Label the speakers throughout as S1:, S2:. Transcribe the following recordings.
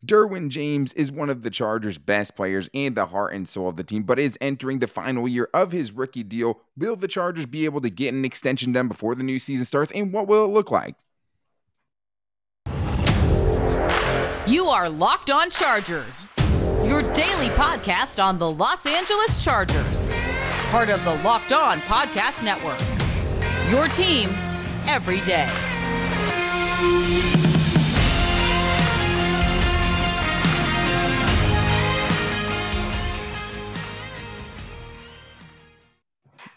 S1: Derwin James is one of the Chargers' best players and the heart and soul of the team, but is entering the final year of his rookie deal. Will the Chargers be able to get an extension done before the new season starts, and what will it look like?
S2: You are Locked On Chargers, your daily podcast on the Los Angeles Chargers, part of the Locked On Podcast Network, your team every day.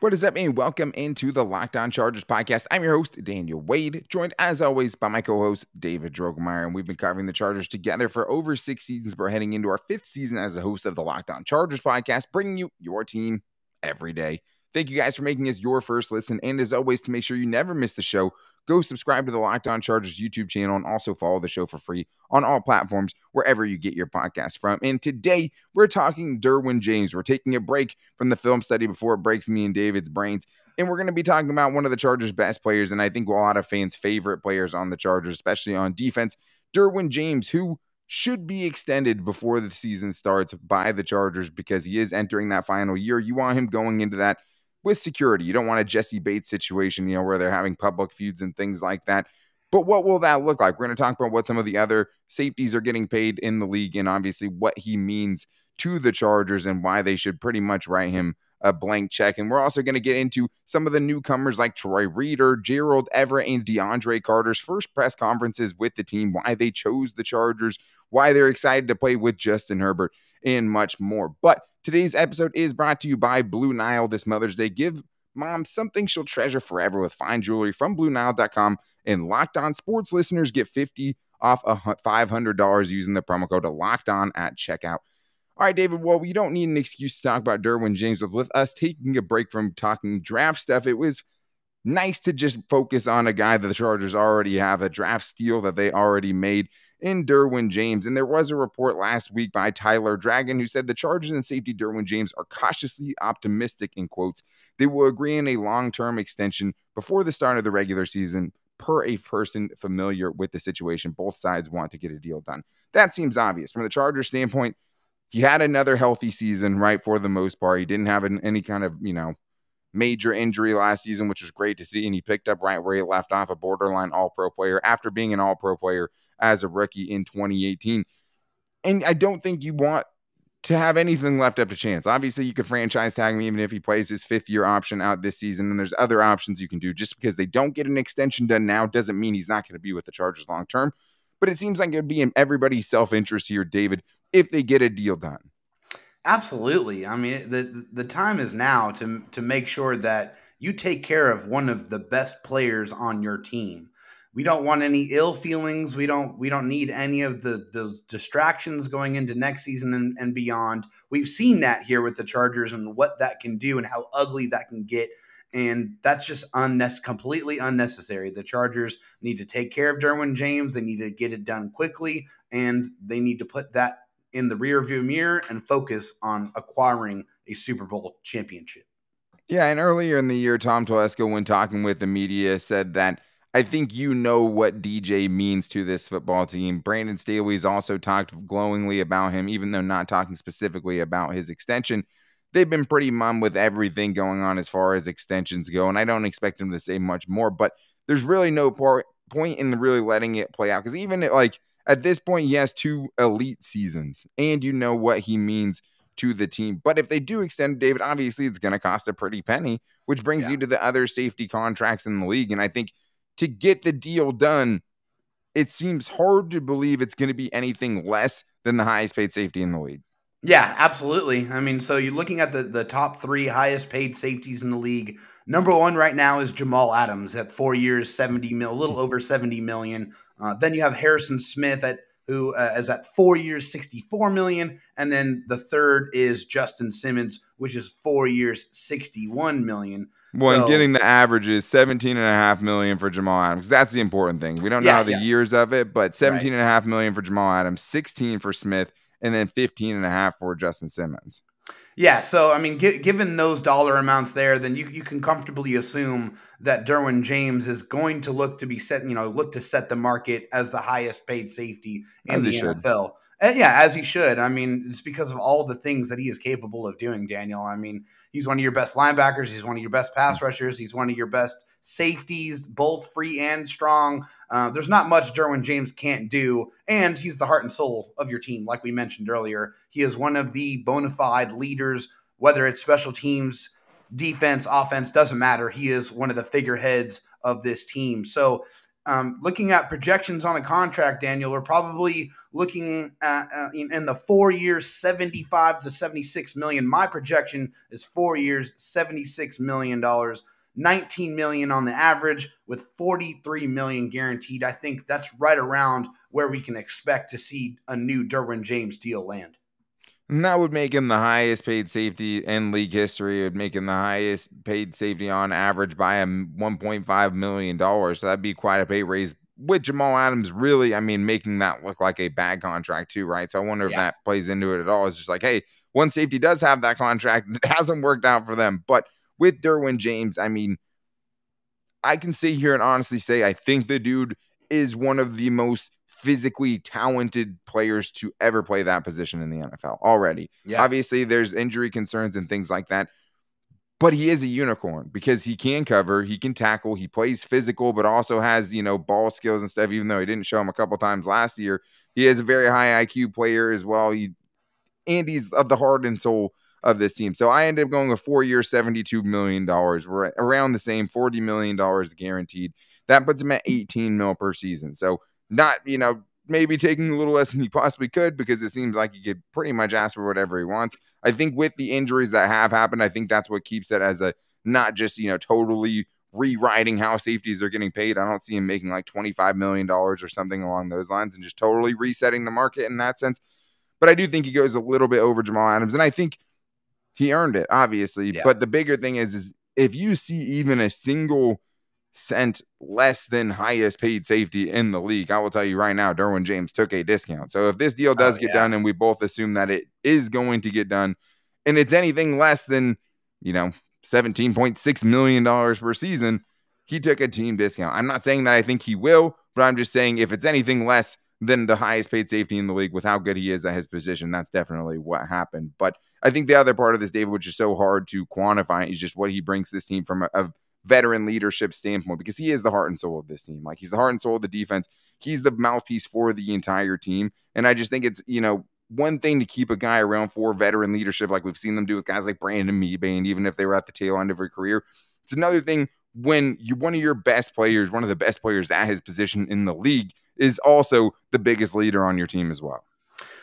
S1: What is up, and welcome into the Locked On Chargers podcast. I'm your host, Daniel Wade, joined as always by my co-host, David Droegemeier, and we've been covering the Chargers together for over 6 seasons. We're heading into our 5th season as a host of the Locked On Chargers podcast, bringing you your team every day. Thank you guys for making us your first listen, and as always, to make sure you never miss the show, go subscribe to the Locked On Chargers YouTube channel and also follow the show for free on all platforms wherever you get your podcast from. And today, we're talking Derwin James. We're taking a break from the film study before it breaks me and David's brains, and we're going to be talking about one of the Chargers' best players, and I think a lot of fans' favorite players on the Chargers, especially on defense, Derwin James, who should be extended before the season starts by the Chargers because he is entering that final year. You want him going into that with security. You don't want a Jesse Bates situation, where they're having public feuds and things like that. But what will that look like? We're going to talk about what some of the other safeties are getting paid in the league and obviously what he means to the Chargers and why they should pretty much write him a blank check. And we're also going to get into some of the newcomers like Reeder, Gerald Everett, and DeAndre Carter's first press conferences with the team, why they chose the Chargers, why they're excited to play with Justin Herbert, and much more. But today's episode is brought to you by Blue Nile. This Mother's Day, give mom something she'll treasure forever with fine jewelry from BlueNile.com. And Locked On Sports listeners get $50 off $500 using the promo code Locked On at checkout. All right, David, well, we don't need an excuse to talk about Derwin James, but with us taking a break from talking draft stuff, it was nice to just focus on a guy that the Chargers already have, a draft steal that they already made in Derwin James. And there was a report last week by Tyler Dragon who said the Chargers and safety Derwin James are cautiously optimistic, in quotes. They will agree on a long-term extension before the start of the regular season, per a person familiar with the situation. Both sides want to get a deal done. That seems obvious. From the Chargers standpoint, he had another healthy season, right, for the most part. He didn't have any kind of, major injury last season, which was great to see. And he picked up right where he left off, a borderline all-pro player after being an all-pro player as a rookie in 2018. And I don't think you want to have anything left up to chance. Obviously, you could franchise tag him even if he plays his 5th-year option out this season, and there's other options you can do. Just because they don't get an extension done now doesn't mean he's not going to be with the Chargers long-term. But it seems like it would be in everybody's self-interest here, David, if they get a deal done.
S3: Absolutely. I mean, the time is now to make sure that you take care of one of the best players on your team. We don't want any ill feelings. We don't need any of the distractions going into next season and beyond. We've seen that here with the Chargers and what that can do and how ugly that can get. And that's just completely unnecessary. The Chargers need to take care of Derwin James. They need to get it done quickly, and they need to put that in the rearview mirror and focus on acquiring a Super Bowl championship.
S1: Yeah, and earlier in the year, Tom Telesco, when talking with the media, said that I think what DJ means to this football team. Brandon Staley's also talked glowingly about him, even though not talking specifically about his extension. They've been pretty mum with everything going on as far as extensions go, and I don't expect him to say much more, but there's really no point in really letting it play out, because even at this point, he has 2 elite seasons, and you know what he means to the team. But if they do extend David, obviously it's going to cost a pretty penny, which brings you to the other safety contracts in the league. And I think to get the deal done, it seems hard to believe it's going to be anything less than the highest paid safety in the league.
S3: Yeah, absolutely. I mean, so you're looking at the top 3 highest paid safeties in the league. Number 1 right now is Jamal Adams at 4 years, a little over $70 million. Then you have Harrison Smith who is at 4 years, $64 million. And then the third is Justin Simmons, which is 4 years, $61 million.
S1: Well, and getting the average is $17.5 million for Jamal Adams. That's the important thing. We don't know the years of it, but $17.5 million for Jamal Adams, $16 for Smith, and then $15.5 for Justin Simmons.
S3: Yeah, so, I mean, given those dollar amounts there, then you can comfortably assume that Derwin James is going to look to set the market as the highest paid safety in the NFL. Yeah, as he should. I mean, it's because of all the things that he is capable of doing, Daniel. I mean, he's one of your best linebackers. He's one of your best pass rushers. He's one of your best safeties, both free and strong. There's not much Derwin James can't do, and he's the heart and soul of your team, like we mentioned earlier. He is one of the bona fide leaders, whether it's special teams, defense, offense, doesn't matter. He is one of the figureheads of this team. So looking at projections on a contract, Daniel, we're probably looking at in the 4 years, 75 to 76 million. My projection is 4 years, $76 million, 19 million on the average with 43 million guaranteed. I think that's right around where we can expect to see a new Derwin James deal land.
S1: And that would make him the highest paid safety in league history. It would make him the highest paid safety on average by $1.5 million. So that'd be quite a pay raise with Jamal Adams really, I mean, making that look like a bad contract too, right? So I wonder if that plays into it at all. It's just like, hey, one safety does have that contract. It hasn't worked out for them. But with Derwin James, I mean, I can sit here and honestly say I think the dude is one of the most physically talented players to ever play that position in the NFL already. Yeah. Obviously, there's injury concerns and things like that, but he is a unicorn because he can cover, he can tackle, he plays physical, but also has, you know, ball skills and stuff, even though he didn't show him a couple times last year. He is a very high IQ player as well. And he's of the heart and soul of this team. So I ended up going with 4 years, $72 million. We're around the same, $40 million guaranteed. That puts him at 18 mil per season. So not, you know, maybe taking a little less than he possibly could because it seems like he could pretty much ask for whatever he wants. I think with the injuries that have happened, I think that's what keeps it as a not just, you know, totally rewriting how safeties are getting paid. I don't see him making like $25 million or something along those lines and just totally resetting the market in that sense. But I do think he goes a little bit over Jamal Adams, and I think he earned it, obviously. Yeah. But the bigger thing is if you see even a single cent less than highest paid safety in the league, I will tell you right now, Derwin James took a discount. So if this deal does get done, and we both assume that it is going to get done, and it's anything less than, you know, $17.6 million per season, he took a team discount. I'm not saying that I think he will, but I'm just saying if it's anything less than the highest paid safety in the league with how good he is at his position, that's definitely what happened. But I think the other part of this, David, which is so hard to quantify, is just what he brings to this team from a veteran leadership standpoint, because he is the heart and soul of this team. Like, he's the heart and soul of the defense. He's the mouthpiece for the entire team. And I just think it's, you know, one thing to keep a guy around for veteran leadership, like we've seen them do with guys like Brandon Mebane, even if they were at the tail end of their career. It's another thing when you're one of your best players, one of the best players at his position in the league, is also the biggest leader on your team as well.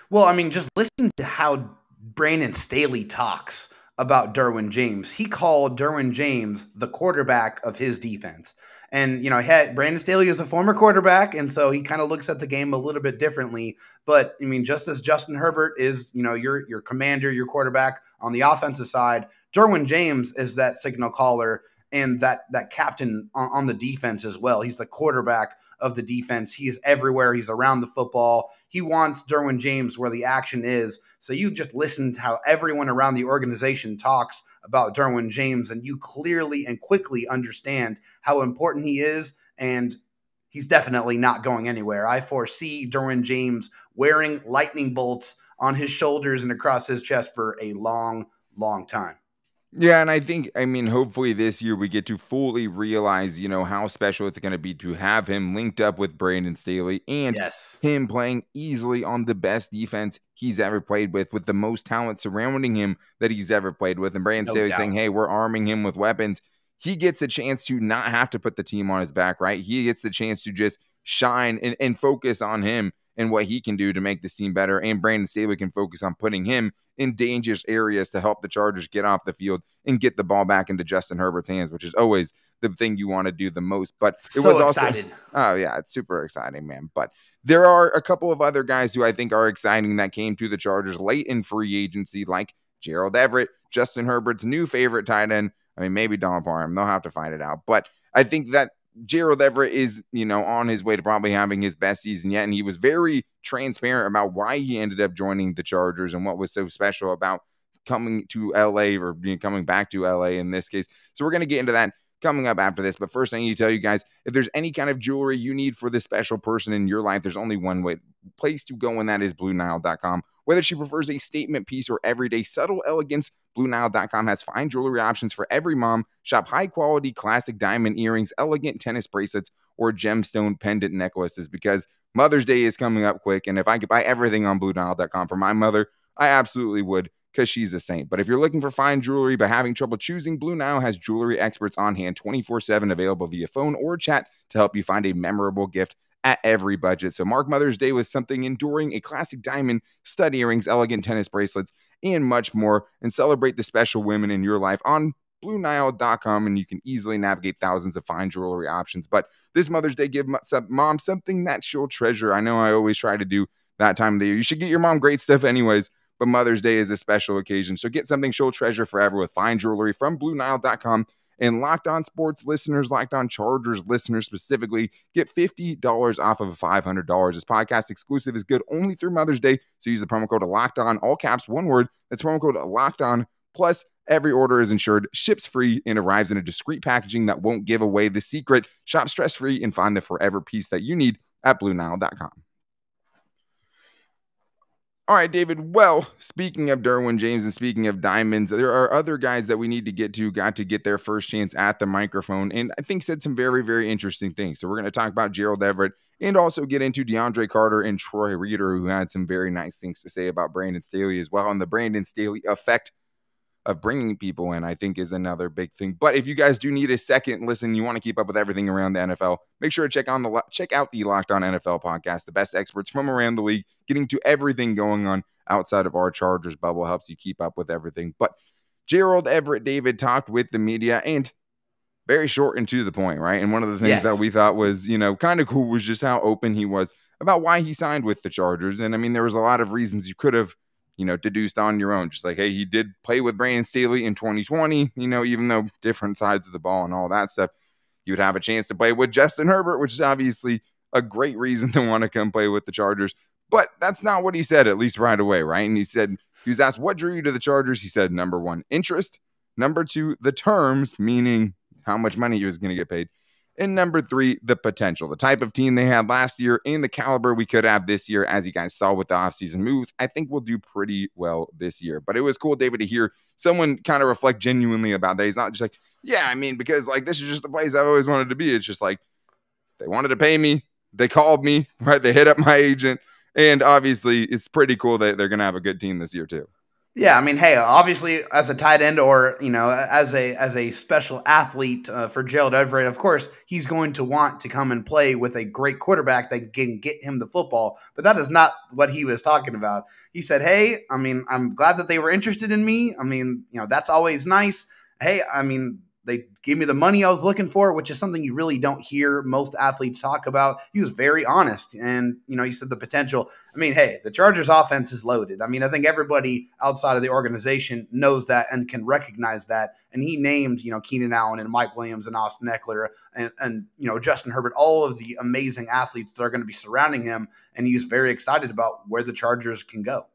S3: Well, I mean, just listen to how Brandon Staley talks about Derwin James. He called Derwin James the quarterback of his defense. And, you know, Brandon Staley is a former quarterback, and so he kind of looks at the game a little bit differently. But, I mean, just as Justin Herbert is, you know, your commander, your quarterback on the offensive side, Derwin James is that signal caller and that captain on the defense as well. He's the quarterback of the defense. He is everywhere. He's around the football. He wants Derwin James where the action is. So you just listen to how everyone around the organization talks about Derwin James, and you clearly and quickly understand how important he is, and he's definitely not going anywhere. I foresee Derwin James wearing lightning bolts on his shoulders and across his chest for a long, long time.
S1: Yeah, and I think, I mean, hopefully this year we get to fully realize, you know, how special it's going to be to have him linked up with Brandon Staley and him playing easily on the best defense he's ever played with the most talent surrounding him that he's ever played with. And Brandon Staley saying, hey, we're arming him with weapons. He gets a chance to not have to put the team on his back, right? He gets the chance to just shine and focus on him and what he can do to make this team better. And Brandon Staley can focus on putting him in dangerous areas to help the Chargers get off the field and get the ball back into Justin Herbert's hands, which is always the thing you want to do the most. But it was also excited. Oh yeah, it's super exciting, man. But there are a couple of other guys who I think are exciting that came to the Chargers late in free agency, like Gerald Everett, Justin Herbert's new favorite tight end. I mean, maybe Don Parham. They'll have to find it out. But I think that Gerald Everett is, you know, on his way to probably having his best season yet. And he was very transparent about why he ended up joining the Chargers and what was so special about coming to LA or coming back to LA in this case. So we're going to get into that coming up after this. But first, I need to tell you guys, if there's any kind of jewelry you need for this special person in your life, there's only one place to go, and that is BlueNile.com. Whether she prefers a statement piece or everyday subtle elegance, BlueNile.com has fine jewelry options for every mom. Shop high-quality classic diamond earrings, elegant tennis bracelets, or gemstone pendant necklaces, because Mother's Day is coming up quick, and if I could buy everything on BlueNile.com for my mother, I absolutely would, because she's a saint. But if you're looking for fine jewelry but having trouble choosing, Blue Nile has jewelry experts on hand 24/7, available via phone or chat to help you find a memorable gift at every budget. So mark Mother's Day with something enduring, a classic diamond, stud earrings, elegant tennis bracelets, and much more, and celebrate the special women in your life on BlueNile.com, and you can easily navigate thousands of fine jewelry options. But this Mother's Day, give mom something that she'll treasure. I know I always try to do that time of the year. You should get your mom great stuff anyways, but Mother's Day is a special occasion. So get something she'll treasure forever with fine jewelry from BlueNile.com. And Locked On Sports listeners, Locked On Chargers listeners specifically, get $50 off of $500. This podcast exclusive is good only through Mother's Day. So use the promo code Locked On, all caps, one word. That's promo code Locked On. Plus, every order is insured, ships free, and arrives in a discreet packaging that won't give away the secret. Shop stress-free and find the forever piece that you need at BlueNile.com. All right, David. Well, speaking of Derwin James and speaking of diamonds, there are other guys that we need to get to, got to get their first chance at the microphone, and I think said some very, very interesting things. So we're going to talk about Gerald Everett and also get into DeAndre Carter and Troy Reeder, who had some very nice things to say about Brandon Staley as well, and the Brandon Staley effect of bringing people in, I think, is another big thing. But if you guys do need a second listen, you want to keep up with everything around the NFL, make sure to check out the Locked On NFL podcast. The best experts from around the league, getting to everything going on outside of our Chargers bubble, helps you keep up with everything. But Gerald Everett, David, talked with the media, and very short and to the point, right? And one of the things that we thought was, kind of cool was just how open he was about why he signed with the Chargers. And I mean, there was a lot of reasons you could have deduced on your own. Just like, hey, he did play with Brandon Staley in 2020, even though different sides of the ball and all that stuff, you would have a chance to play with Justin Herbert, which is obviously a great reason to want to come play with the Chargers. But that's not what he said, at least right away, right? And he was asked, what drew you to the Chargers? He said, number one, interest. Number two, the terms, meaning how much money he was going to get paid. And number three, the potential, the type of team they had last year and the caliber we could have this year. As you guys saw with the offseason moves, I think we'll do pretty well this year. But it was cool, David, to hear someone kind of reflect genuinely about that. He's not just like, yeah, I mean, because like this is just the place I've always wanted to be. It's just like they wanted to pay me. They called me, right? They hit up my agent. And obviously, it's pretty cool that they're going to have a good team this year, too.
S3: Yeah, I mean, hey, obviously, as a tight end or, as a special athlete for Gerald Everett, of course, he's going to want to come and play with a great quarterback that can get him the football. But that is not what he was talking about. He said, hey, I mean, I'm glad that they were interested in me. I mean, that's always nice. Hey, I mean, they gave me the money I was looking for, which is something you really don't hear most athletes talk about. He was very honest. And, he said the potential. I mean, hey, the Chargers offense is loaded. I mean, I think everybody outside of the organization knows that and can recognize that. And he named, Keenan Allen and Mike Williams and Austin Eckler and Justin Herbert, all of the amazing athletes that are going to be surrounding him. And he's very excited about where the Chargers can go.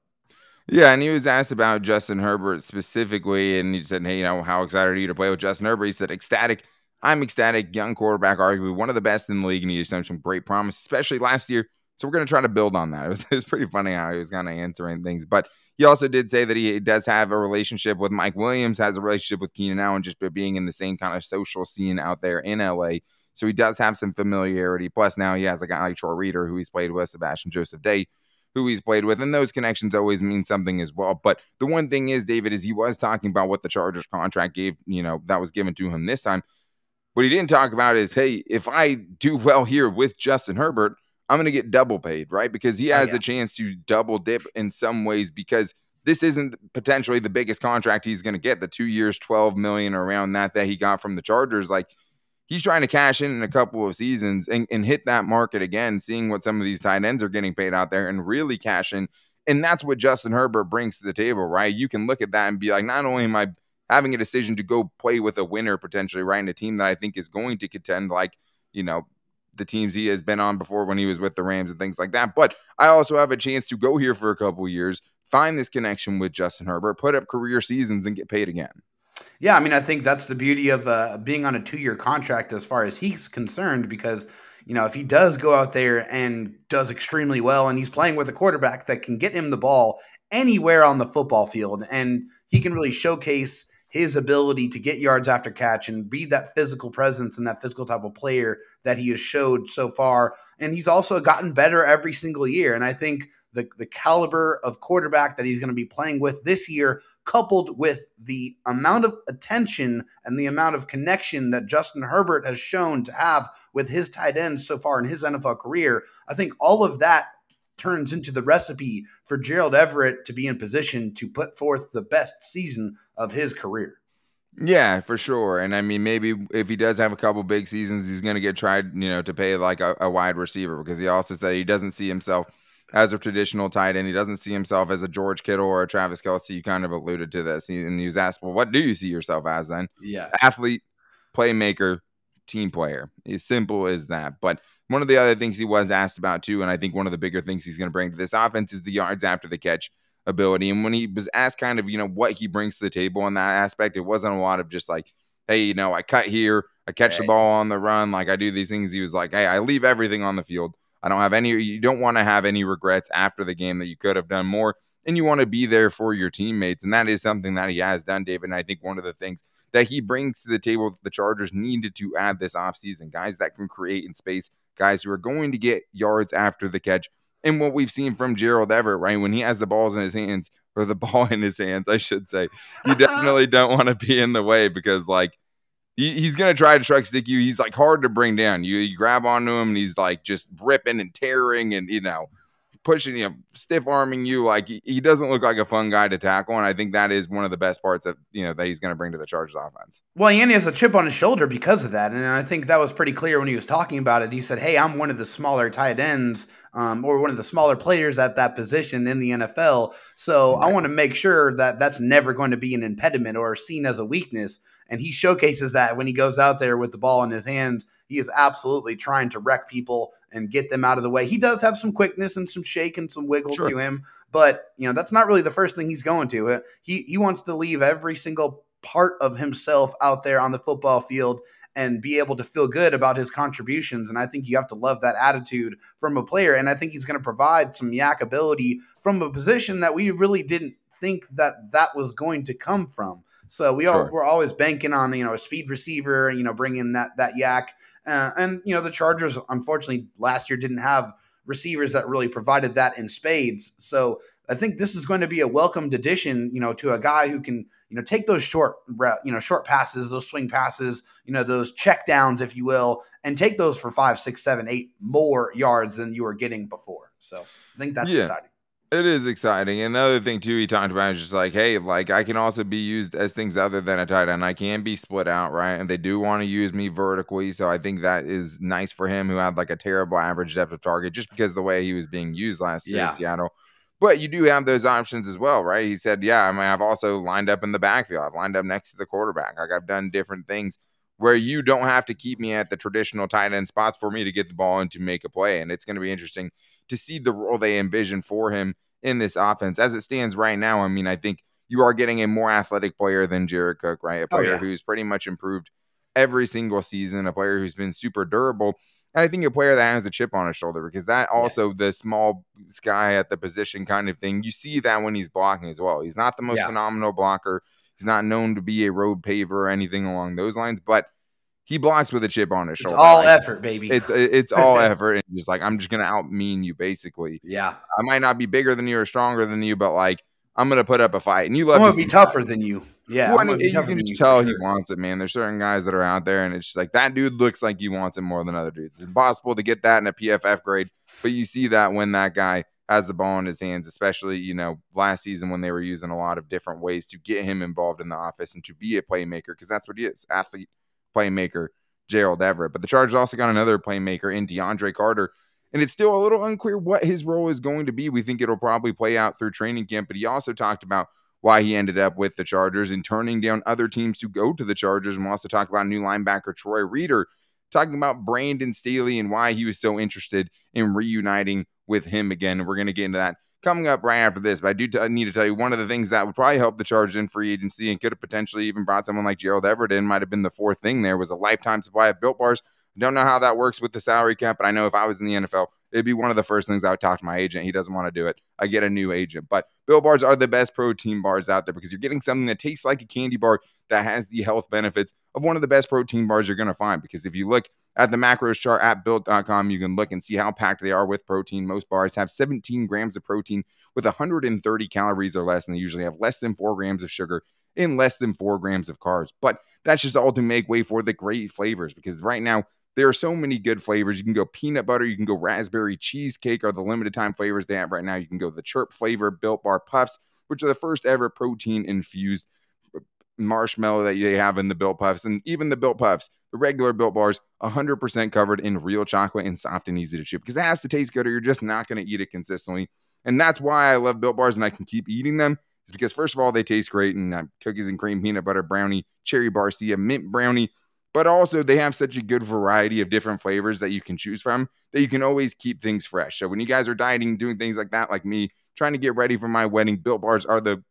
S1: Yeah, and he was asked about Justin Herbert specifically, and he said, hey, how excited are you to play with Justin Herbert? He said, ecstatic. I'm ecstatic. Young quarterback, arguably one of the best in the league, and he has shown some great promise, especially last year. So we're going to try to build on that. It was pretty funny how he was kind of answering things. But he also did say that he does have a relationship with Mike Williams, has a relationship with Keenan Allen, just by being in the same kind of social scene out there in L.A., so he does have some familiarity. Plus now he has a guy like Troy Reeder, who he's played with, Sebastian Joseph Day, who he's played with, and those connections always mean something as well. But the one thing is, David, is he was talking about what the Chargers contract gave, that was given to him this time. What he didn't talk about is, hey, if I do well here with Justin Herbert, I'm going to get double paid, right? Because he has a chance to double dip in some ways, because this isn't potentially the biggest contract he's going to get. The 2 years, $12 million around that he got from the Chargers, like, he's trying to cash in a couple of seasons and hit that market again, seeing what some of these tight ends are getting paid out there and really cash in. And that's what Justin Herbert brings to the table, right? You can look at that and be like, not only am I having a decision to go play with a winner potentially, right, in a team that I think is going to contend, like, the teams he has been on before when he was with the Rams and things like that, but I also have a chance to go here for a couple of years, find this connection with Justin Herbert, put up career seasons, and get paid again.
S3: Yeah, I mean, I think that's the beauty of being on a 2-year contract as far as he's concerned, because, if he does go out there and does extremely well and he's playing with a quarterback that can get him the ball anywhere on the football field, and he can really showcase his ability to get yards after catch and be that physical presence and that physical type of player that he has showed so far. And he's also gotten better every single year. And I think the caliber of quarterback that he's going to be playing with this year, coupled with the amount of attention and the amount of connection that Justin Herbert has shown to have with his tight ends so far in his NFL career, I think all of that turns into the recipe for Gerald Everett to be in position to put forth the best season of his career.
S1: Yeah, for sure. And I mean, maybe if he does have a couple big seasons, he's going to get tried, to pay like a wide receiver, because he also said he doesn't see himself as a traditional tight end. He doesn't see himself as a George Kittle or a Travis Kelce. You kind of alluded to this. And he was asked, well, what do you see yourself as then?
S3: Yeah.
S1: Athlete, playmaker, team player. As simple as that. But one of the other things he was asked about too, and I think one of the bigger things he's going to bring to this offense, is the yards after the catch ability. And when he was asked kind of, what he brings to the table in that aspect, it wasn't a lot of just like, hey, I cut here, I catch the ball on the run, like I do these things. He was like, hey, I leave everything on the field. You don't want to have any regrets after the game that you could have done more, and you want to be there for your teammates. And that is something that he has done, David. And I think one of the things that he brings to the table that the Chargers needed to add this offseason, guys that can create in space, guys who are going to get yards after the catch. And what we've seen from Gerald Everett, right, when he has the balls in his hands, or the ball in his hands, I should say, you definitely don't want to be in the way, because like he's going to try to truck stick you. He's like hard to bring down. You grab onto him and he's like just ripping and tearing and, pushing, stiff arming you. Like he doesn't look like a fun guy to tackle. And I think that is one of the best parts that, that he's going to bring to the Chargers offense.
S3: Well, and he has a chip on his shoulder because of that. And I think that was pretty clear when he was talking about it. He said, hey, I'm one of the smaller tight ends or one of the smaller players at that position in the NFL. So I want to make sure that that's never going to be an impediment or seen as a weakness. And he showcases that when he goes out there with the ball in his hands. He is absolutely trying to wreck people and get them out of the way. He does have some quickness and some shake and some wiggle to him, but that's not really the first thing he's going to. He wants to leave every single part of himself out there on the football field and be able to feel good about his contributions. And I think you have to love that attitude from a player. And I think he's going to provide some yak ability from a position that we really didn't think that was going to come from. So we're always banking on, a speed receiver, bringing that yak. And the Chargers, unfortunately, last year didn't have receivers that really provided that in spades. So I think this is going to be a welcomed addition, to a guy who can, take those short passes, those swing passes, those check downs, if you will, and take those for 5, 6, 7, 8 more yards than you were getting before. So I think that's exciting.
S1: It is exciting. And the other thing, too, he talked about is just like, hey, like I can also be used as things other than a tight end. I can be split out, right? And they do want to use me vertically. So I think that is nice for him, who had like a terrible average depth of target just because of the way he was being used last year in Seattle. But you do have those options as well, right? He said, I've also lined up in the backfield. I've lined up next to the quarterback. Like I've done different things where you don't have to keep me at the traditional tight end spots for me to get the ball and to make a play. And it's going to be interesting to see the role they envision for him in this offense. As it stands right now, I mean, I think you are getting a more athletic player than Jared Cook, right? A player who's pretty much improved every single season, a player who's been super durable. And I think a player that has a chip on his shoulder, because that also the small guy at the position kind of thing, you see that when he's blocking as well. He's not the most phenomenal blocker. He's not known to be a road paver or anything along those lines, but he blocks with a chip on his shoulder.
S3: It's all effort, baby.
S1: It's all effort. And just like, I'm just going to out-mean you, basically.
S3: Yeah.
S1: I might not be bigger than you or stronger than you, but like, I'm going to put up a fight. And you love
S3: I'm going to be tougher than you. Yeah.
S1: Well, you can just tell he wants it, man. There's certain guys that are out there, and it's just like, that dude looks like he wants it more than other dudes. It's impossible to get that in a PFF grade, but you see that when that guy has the ball in his hands, especially, last season when they were using a lot of different ways to get him involved in the office and to be a playmaker, because that's what he is, athlete, playmaker, Gerald Everett. But the Chargers also got another playmaker in DeAndre Carter, and it's still a little unclear what his role is going to be. We think it'll probably play out through training camp, but he also talked about why he ended up with the Chargers and turning down other teams to go to the Chargers. And we'll also talk about new linebacker Troy Reeder, talking about Brandon Staley and why he was so interested in reuniting with him again. And we're going to get into that coming up right after this. But I do need to tell you, one of the things that would probably help the Chargers in free agency and could have potentially even brought someone like Gerald Everett in, might have been the fourth thing there, was a lifetime supply of Built Bars. Don't know how that works with the salary cap, but I know if I was in the NFL, it'd be one of the first things I would talk to my agent. He doesn't want to do it. I get a new agent. But Built Bars are the best protein bars out there because you're getting something that tastes like a candy bar that has the health benefits of one of the best protein bars you're going to find. Because if you look at the macros chart at built.com, you can look and see how packed they are with protein. Most bars have 17 grams of protein with 130 calories or less, and they usually have less than 4 grams of sugar and less than 4 grams of carbs. But that's just all to make way for the great flavors, because right now there are so many good flavors. You can go peanut butter, you can go raspberry cheesecake are the limited time flavors they have right now. You can go the chirp flavor Built Bar Puffs, which are the first ever protein infused marshmallow that they have in the Built Puffs. And even the Built Puffs, the regular Built Bars, 100% covered in real chocolate and soft and easy to chew, because it has to taste good or you're just not going to eat it consistently. And that's why I love Built Bars and I can keep eating them. It's because, first of all, they taste great, and cookies and cream, peanut butter brownie, cherry barcia, mint brownie. But also they have such a good variety of different flavors that you can choose from that you can always keep things fresh. So when you guys are dieting, doing things like that, like me, trying to get ready for my wedding, Built Bars are the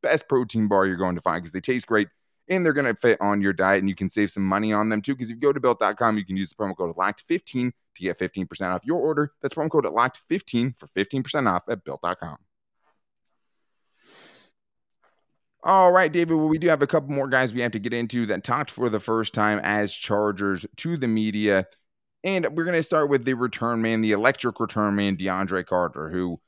S1: best protein bar you're going to find because they taste great and they're going to fit on your diet, and you can save some money on them too, because if you go to built.com, you can use the promo code LOCKED15 to get 15% off your order. That's promo code LOCKED15 for 15% off at built.com. All right, David, well, we do have a couple more guys we have to get into that talked for the first time as Chargers to the media. And we're going to start with the return man, the electric return man, DeAndre Carter, who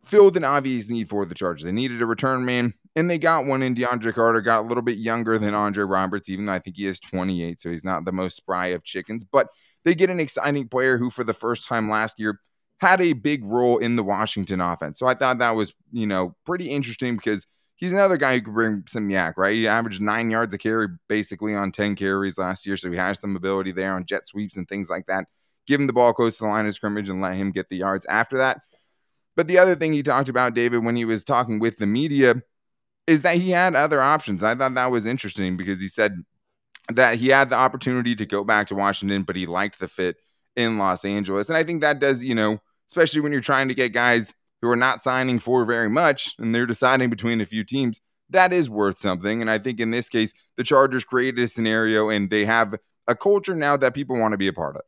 S1: filled an obvious need for the Chargers. They needed a return man, and they got one in DeAndre Carter. Got a little bit younger than Andre Roberts, even though I think he is 28, so he's not the most spry of chickens. But they get an exciting player who, for the first time last year, had a big role in the Washington offense. So I thought that was, pretty interesting because he's another guy who could bring some yak, right? He averaged 9 yards a carry basically on 10 carries last year, so he has some ability there on jet sweeps and things like that. Give him the ball close to the line of scrimmage and let him get the yards after that. But the other thing he talked about, David, when he was talking with the media, is that he had other options. I thought that was interesting because he said that he had the opportunity to go back to Washington, but he liked the fit in Los Angeles. And I think that does, especially when you're trying to get guys who are not signing for very much and they're deciding between a few teams, that is worth something. And I think in this case, the Chargers created a scenario and they have a culture now that people want to be a part of.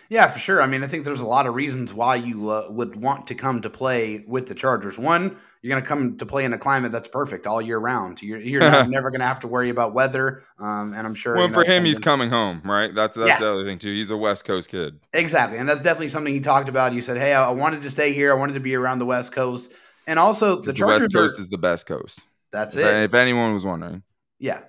S3: Yeah, for sure. I mean, I think there's a lot of reasons why you would want to come to play with the Chargers. One, you're going to come to play in a climate that's perfect all year round. You're never going to have to worry about weather. And I'm sure.
S1: Well, for him, he's coming home, right? That's the other thing too. He's a West Coast kid.
S3: Exactly. And that's definitely something he talked about. He said, hey, I wanted to stay here. I wanted to be around the West Coast. And also the Chargers
S1: West Coast is the best coast.
S3: That's it.
S1: If anyone was wondering.
S3: Yeah.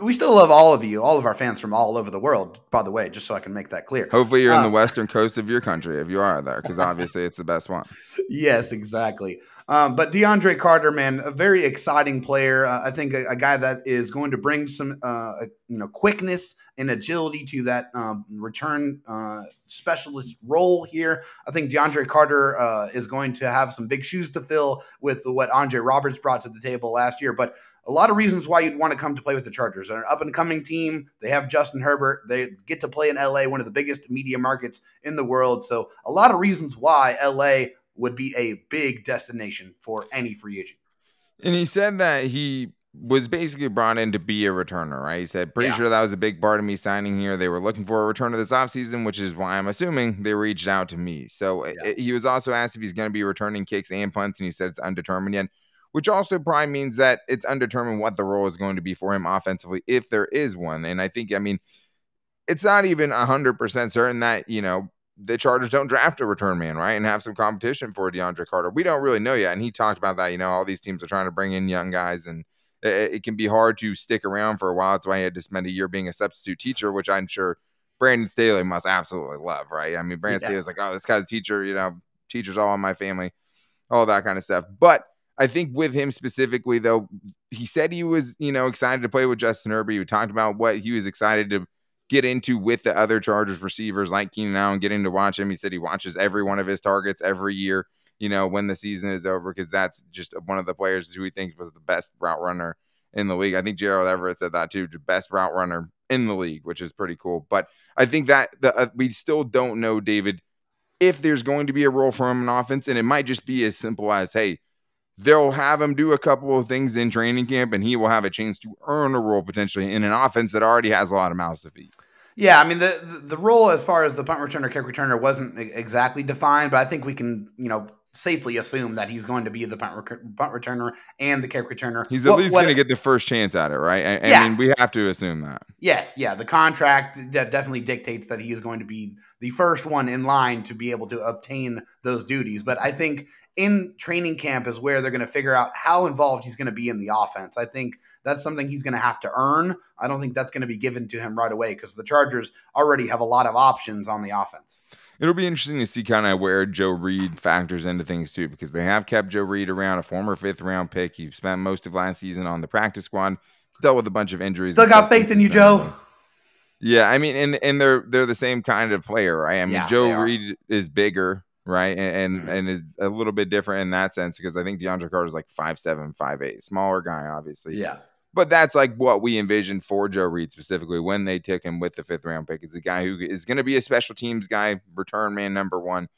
S3: We still love all of you, all of our fans from all over the world, by the way, just so I can make that clear.
S1: Hopefully you're in the western coast of your country if you are there, because obviously it's the best one.
S3: Yes, exactly. But DeAndre Carter, man, a very exciting player. I think a guy that is going to bring some quickness and agility to that return specialist role here. I think DeAndre Carter is going to have some big shoes to fill with what Andre Roberts brought to the table last year. But a lot of reasons why you'd want to come to play with the Chargers. They're an up-and-coming team. They have Justin Herbert. They get to play in LA, one of the biggest media markets in the world. So a lot of reasons why LA would be a big destination for any free agent.
S1: And he said that he was basically brought in to be a returner, right? He said, pretty sure that was a big part of me signing here. They were looking for a returner this offseason, which is why I'm assuming they reached out to me. So he was also asked if he's going to be returning kicks and punts, and he said it's undetermined yet, which also probably means that it's undetermined what the role is going to be for him offensively, if there is one. And I think, it's not even 100% certain that, the Chargers don't draft a return man, right, and have some competition for DeAndre Carter. We don't really know yet. And he talked about that, all these teams are trying to bring in young guys, and it can be hard to stick around for a while. That's why he had to spend a year being a substitute teacher, which I'm sure Brandon Staley must absolutely love, right? I mean, Brandon Staley's like, oh, this guy's a teacher, teachers all in my family, all that kind of stuff. But I think with him specifically, though, he said he was, excited to play with Justin Herbert. He talked about what he was excited to get into with the other Chargers receivers like Keenan Allen, getting to watch him. He said he watches every one of his targets every year, when the season is over, because that's just one of the players who he thinks was the best route runner in the league. I think Gerald Everett said that too, the best route runner in the league, which is pretty cool. But I think that we still don't know, David, if there's going to be a role for him in offense, and it might just be as simple as, hey, they'll have him do a couple of things in training camp, and he will have a chance to earn a role potentially in an offense that already has a lot of mouths to feed.
S3: Yeah, I mean, the role as far as the punt returner, kick returner wasn't exactly defined, but I think we can, safely assume that he's going to be the punt returner and the kick returner.
S1: He's at least going to get the first chance at it, right? I mean, we have to assume that.
S3: Yes, yeah. The contract definitely dictates that he is going to be the first one in line to be able to obtain those duties. But I think in training camp is where they're going to figure out how involved he's going to be in the offense. I think that's something he's going to have to earn. I don't think that's going to be given to him right away because the Chargers already have a lot of options on the offense.
S1: It'll be interesting to see kind of where Joe Reed factors into things too, because they have kept Joe Reed around, a former 5th-round pick. He spent most of last season on the practice squad. He's dealt with a bunch of injuries.
S3: Still got faith in you, Joe.
S1: Yeah, I mean, and they're the same kind of player, right? I mean, Joe Reed is bigger, right, and is a little bit different in that sense because I think DeAndre Carter is like 5'7", 5'8", smaller guy, obviously.
S3: Yeah.
S1: But that's like what we envisioned for Joe Reed specifically when they took him with the 5th-round pick. Is a guy who is going to be a special teams guy, return man number 1,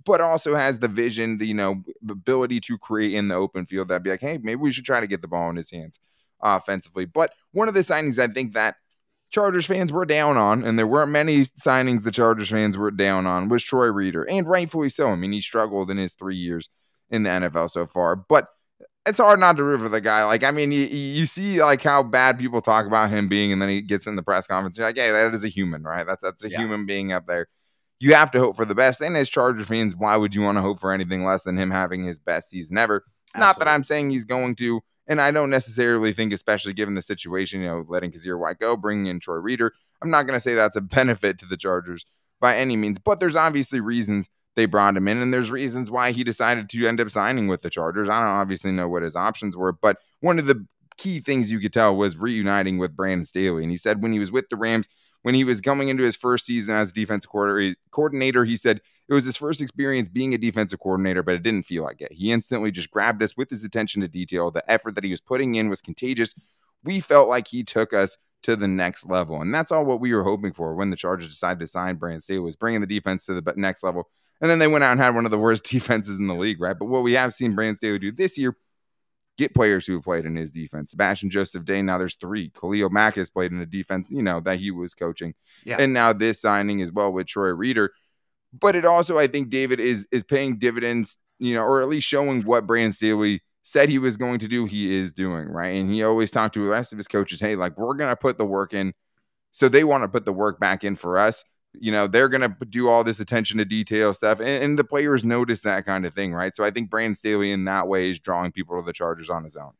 S1: but also has the vision, the ability to create in the open field. That'd be like, hey, maybe we should try to get the ball in his hands offensively. But one of the signings I think that Chargers fans were down on, and there weren't many signings the Chargers fans were down on, was Troy Reeder, and rightfully so. I mean, he struggled in his 3 years in the NFL so far, but it's hard not to root for the guy. Like, I mean, you see like how bad people talk about him being, and then he gets in the press conference. You're like, hey, that is a human, right? That's a human being up there. You have to hope for the best. And as Chargers fans, why would you want to hope for anything less than him having his best season ever? Absolutely. Not that I'm saying he's going to, and I don't necessarily think, especially given the situation, letting Kazir White go, bringing in Troy Reeder, I'm not going to say that's a benefit to the Chargers by any means, but there's obviously reasons they brought him in, and there's reasons why he decided to end up signing with the Chargers. I don't obviously know what his options were, but one of the key things you could tell was reuniting with Brandon Staley. And he said when he was with the Rams, when he was coming into his first season as a defensive coordinator, he said it was his first experience being a defensive coordinator, but it didn't feel like it. He instantly just grabbed us with his attention to detail. The effort that he was putting in was contagious. We felt like he took us to the next level, and that's all what we were hoping for when the Chargers decided to sign Brandon Staley, was bringing the defense to the next level. And then they went out and had one of the worst defenses in the league, right? But what we have seen Brandon Staley do this year, get players who have played in his defense. Sebastian Joseph Day, now there's 3. Khalil Mack has played in a defense, that he was coaching. Yeah. And now this signing as well with Troy Reeder. But it also, I think, David, is paying dividends, or at least showing what Brandon Staley said he was going to do, he is doing, right? And he always talked to the rest of his coaches, hey, like, we're going to put the work in. So they want to put the work back in for us. They're going to do all this attention to detail stuff, and the players notice that kind of thing, right? So I think Brandon Staley in that way is drawing people to the Chargers on his own.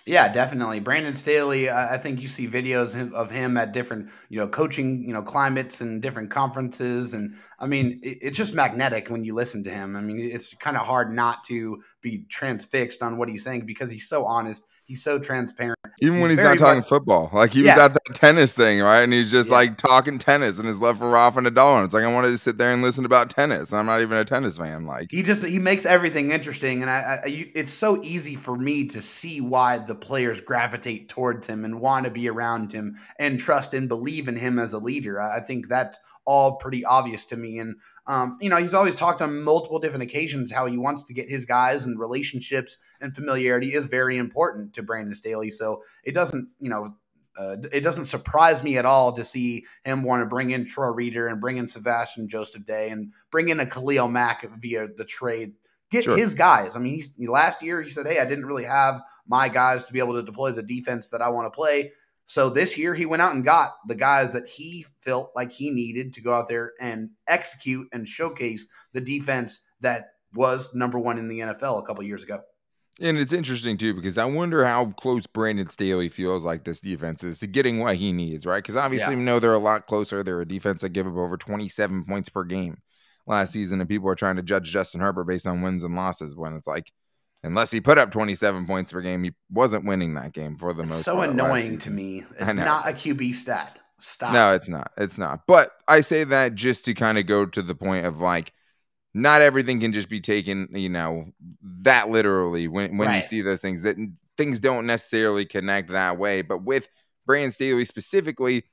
S3: Yeah, definitely. Brandon Staley, I think you see videos of him at different, coaching, climates and different conferences. And I mean, it's just magnetic when you listen to him. I mean, it's kind of hard not to be transfixed on what he's saying because he's so honest. He's so transparent.
S1: Even when he's not talking football. Like he was at that tennis thing, right? And he's just like talking tennis and his love for Rafa Nadal. And it's like, I wanted to sit there and listen about tennis. I'm not even a tennis fan. Like
S3: he makes everything interesting. And it's so easy for me to see why the players gravitate towards him and want to be around him and trust and believe in him as a leader. I think that's all pretty obvious to me. And, he's always talked on multiple different occasions how he wants to get his guys, and relationships and familiarity is very important to Brandon Staley. So it doesn't surprise me at all to see him want to bring in Troy Reeder and bring in Sebastian Joseph Day and bring in a Khalil Mack via the trade. Get his guys. I mean, last year he said, hey, I didn't really have my guys to be able to deploy the defense that I want to play. So this year he went out and got the guys that he felt like he needed to go out there and execute and showcase the defense that was number 1 in the NFL a couple of years ago.
S1: And it's interesting, too, because I wonder how close Brandon Staley feels like this defense is to getting what he needs, right? Because obviously we know they're a lot closer. They're a defense that give up over 27 points per game last season, and people are trying to judge Justin Herbert based on wins and losses when it's like, unless he put up 27 points per game, he wasn't winning that game for the most part.
S3: So annoying to me. It's not a QB stat. Stop.
S1: No, it's not. It's not. But I say that just to kind of go to the point of like, not everything can just be taken, that literally when you see those things, that things don't necessarily connect that way. But with Brandon Staley specifically,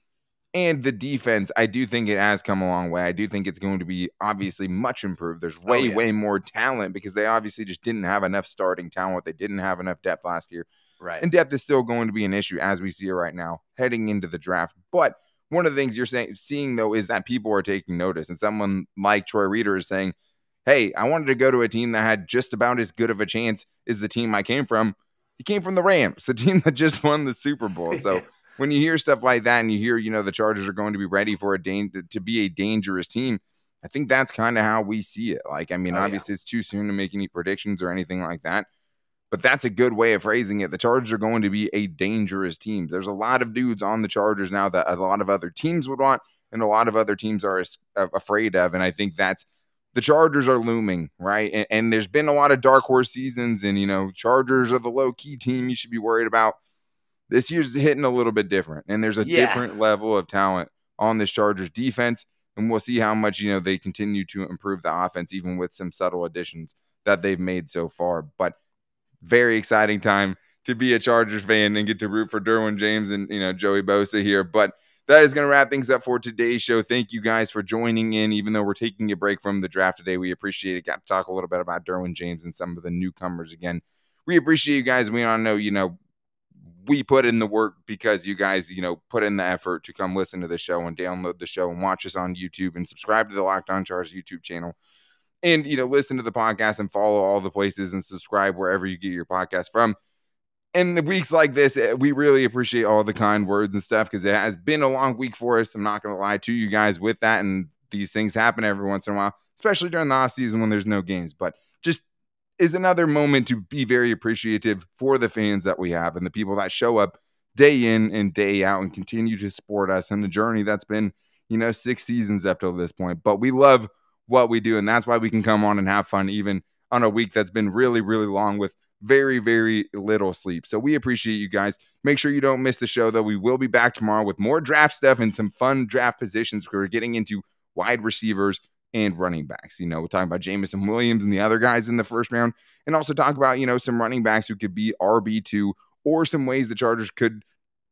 S1: And the defense, I do think it has come a long way. I do think it's going to be obviously much improved. There's way more talent because they obviously just didn't have enough starting talent. They didn't have enough depth last year.
S3: Right.
S1: And depth is still going to be an issue as we see it right now heading into the draft. But one of the things you're seeing, though, is that people are taking notice. And someone like Troy Reeder is saying, hey, I wanted to go to a team that had just about as good of a chance as the team I came from. He came from the Rams, the team that just won the Super Bowl. So when you hear stuff like that and you hear, the Chargers are going to be ready for to be a dangerous team, I think that's kind of how we see it. Like, I mean, obviously it's too soon to make any predictions or anything like that, but that's a good way of phrasing it. The Chargers are going to be a dangerous team. There's a lot of dudes on the Chargers now that a lot of other teams would want and a lot of other teams are afraid of. And I think that's the Chargers are looming, right? And there's been a lot of dark horse seasons and, Chargers are the low-key team you should be worried about. This year's hitting a little bit different, and there's a different level of talent on this Chargers defense, and we'll see how much, they continue to improve the offense, even with some subtle additions that they've made so far. But very exciting time to be a Chargers fan and get to root for Derwin James and, Joey Bosa here. But that is going to wrap things up for today's show. Thank you guys for joining in, even though we're taking a break from the draft today. We appreciate it. Got to talk a little bit about Derwin James and some of the newcomers again. We appreciate you guys. We all know, we put in the work because you guys, put in the effort to come listen to the show and download the show and watch us on YouTube and subscribe to the Locked On Chargers YouTube channel and, listen to the podcast and follow all the places and subscribe wherever you get your podcast from. In the weeks like this, we really appreciate all the kind words and stuff because it has been a long week for us. I'm not going to lie to you guys with that. And these things happen every once in a while, especially during the off season when there's no games, but just is another moment to be very appreciative for the fans that we have and the people that show up day in and day out and continue to support us in the journey that's been, 6 seasons up till this point. But we love what we do, and that's why we can come on and have fun even on a week that's been really, really long with very, very little sleep. So we appreciate you guys. Make sure you don't miss the show, though. We will be back tomorrow with more draft stuff and some fun draft positions. We're getting into wide receivers and running backs. We're talking about Jamison Williams and the other guys in the first round, and also talk about, some running backs who could be RB2 or some ways the Chargers could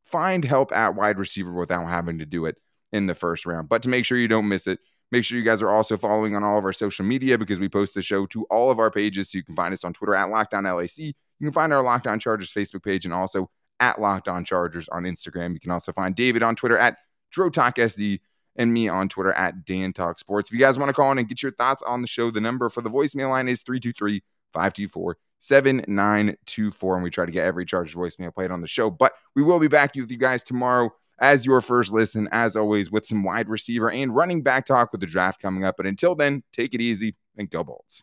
S1: find help at wide receiver without having to do it in the first round. But to make sure you don't miss it, make sure you guys are also following on all of our social media because we post the show to all of our pages. So you can find us on Twitter at LockedOnLAC. You can find our Locked On Chargers Facebook page and also at Locked On Chargers on Instagram. You can also find David on Twitter at DroTalkSD and me on Twitter at DanTalkSports. If you guys want to call in and get your thoughts on the show, the number for the voicemail line is 323-524-7924. And we try to get every Chargers voicemail played on the show. But we will be back with you guys tomorrow as your first listen, as always, with some wide receiver and running back talk with the draft coming up. But until then, take it easy and go Bolts.